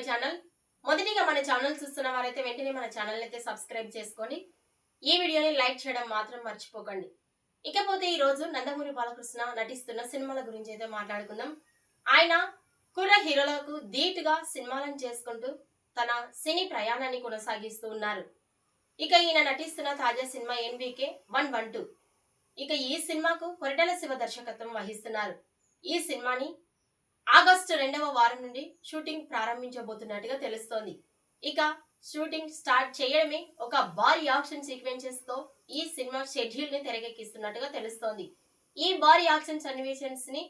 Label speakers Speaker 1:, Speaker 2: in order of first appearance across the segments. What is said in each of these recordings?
Speaker 1: Channel. మొదటిగా మన channel చూస్తున్న వారైతే వెంటనే మన ఛానల్ అయితే సబ్స్క్రైబ్ చేసుకొని ఈ వీడియోని లైక్ చేయడం మాత్రం మర్చిపోకండి. ఇకపోతే ఈ రోజు నందమూరి బాలకృష్ణ నటిస్తున్న సినిమాల గురించి అయితే మాట్లాడుకుందాం. ఆయన కుర్ర హీరోలకు ధీటుగా సినిమాలను చేసుకుంటూ తన సినీ ప్రయాణాన్ని కొనసాగిస్తూ ఉన్నారు. ఇక ఈయన నటిస్తున్న తాజా సినిమా NBK 112. ఇక ఈ సినిమాకు కొరటాల శివ దర్శకత్వం వహిస్తున్నారు. ఈ సినిమాని ఆగస్టు 2వ వారం నుండి షూటింగ్ ప్రారంభించబోతున్నట్టుగా తెలుస్తోంది. ఇక షూటింగ్ స్టార్ట్ చేయడమే ఒక భారీ యాక్షన్ సీక్వెన్సెస్ తో ఈ సినిమా షెడ్యూల్ ని తెరకెక్కిస్తున్నట్టుగా తెలుస్తోంది. ఈ భారీ యాక్షన్ సన్నివేషన్స్ ని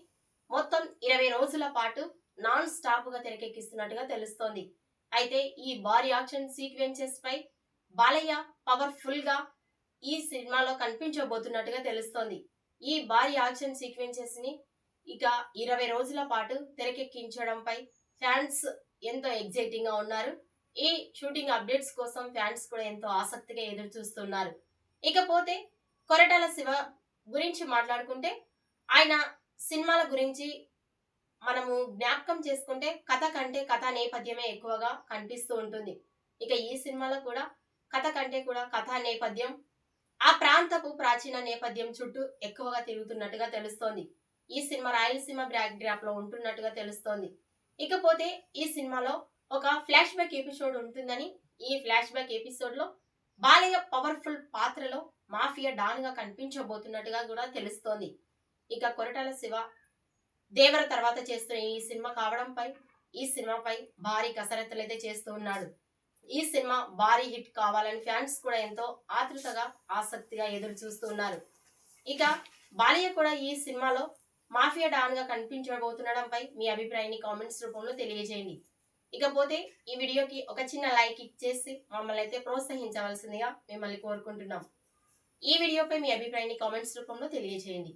Speaker 1: మొత్తం 20 రోజుల పాటు నాన్ స్టాప్ గా తెరకెక్కిస్తున్నట్టుగా తెలుస్తోంది. అయితే ఈ భారీ యాక్షన్ సీక్వెన్సెస్ పై బాలయ్య పవర్ఫుల్ గా ఈ సినిమాలో కనిపించబోతున్నట్టుగా తెలుస్తోంది. ఈ భారీ యాక్షన్ సీక్వెన్సెస్ ని ఇక 20 రోజుల పాటు తెరకెక్కించడంపై ఫ్యాన్స్ ఎంతో ఎగ్జైటింగ్ గా ఉన్నారు. ఈ షూటింగ్ అప్డేట్స్ కోసం ఫ్యాన్స్ కూడా ఎంతో ఆసక్తిగా ఎదురు చూస్తున్నారు. ఇకపోతే కొరటాల శివ గురించి మాట్లాడుకుంటే ఆయన సినిమాల గురించి మనము జ్ఞాపకం చేసుకుంటే కథ కంటే కథా నేపథ్యమే ఎక్కువగా కనిపిస్తూ ఉంటుంది. ఇక ఈ సినిమాలో కూడా కథ కంటే కూడా కథా నేపథ్యం ఆ ప్రాంతపు ప్రాచీన నేపథ్యం చుట్టూ ఎక్కువగా తిరుగుతున్నట్టుగా తెలుస్తోంది. ఈ సినిమా రాయలసీమ బ్యాక్ డ్రాప్ లో ఉంటున్నట్టుగా తెలుస్తోంది. ఇకపోతే ఈ సినిమాలో ఒక ఫ్లాష్ బ్యాక్ ఎపిసోడ్ ఉంటుందని, ఈ ఫ్లాష్ బ్యాక్ ఎపిసోడ్ లో బాలయ్య పవర్ఫుల్ పాత్రలో మాఫియా డాన్ గా కనిపించబోతున్నట్టుగా కూడా తెలుస్తోంది. ఇక కొరటాల శివ దేవర తర్వాత చేస్తున్న ఈ సినిమా కావడంపై ఈ సినిమాపై భారీ కసరత్తులు అయితే చేస్తూ ఉన్నాడు. ఈ సినిమా భారీ హిట్ కావాలని ఫ్యాన్స్ కూడా ఎంతో ఆతృతగా ఆసక్తిగా ఎదురు చూస్తూ ఉన్నారు. ఇక బాలయ్య కూడా ఈ సినిమాలో మాఫియా డాన్ గా కనిపించబోతుండడంపై మీ అభిప్రాయాన్ని కామెంట్స్ రూపంలో తెలియజేయండి. ఇకపోతే ఈ వీడియోకి ఒక చిన్న లైక్ ఇచ్చేసి మమ్మల్ని అయితే ప్రోత్సహించవలసిందిగా మిమ్మల్ని కోరుకుంటున్నాం. ఈ వీడియోపై మీ అభిప్రాయాన్ని కామెంట్స్ రూపంలో తెలియజేయండి.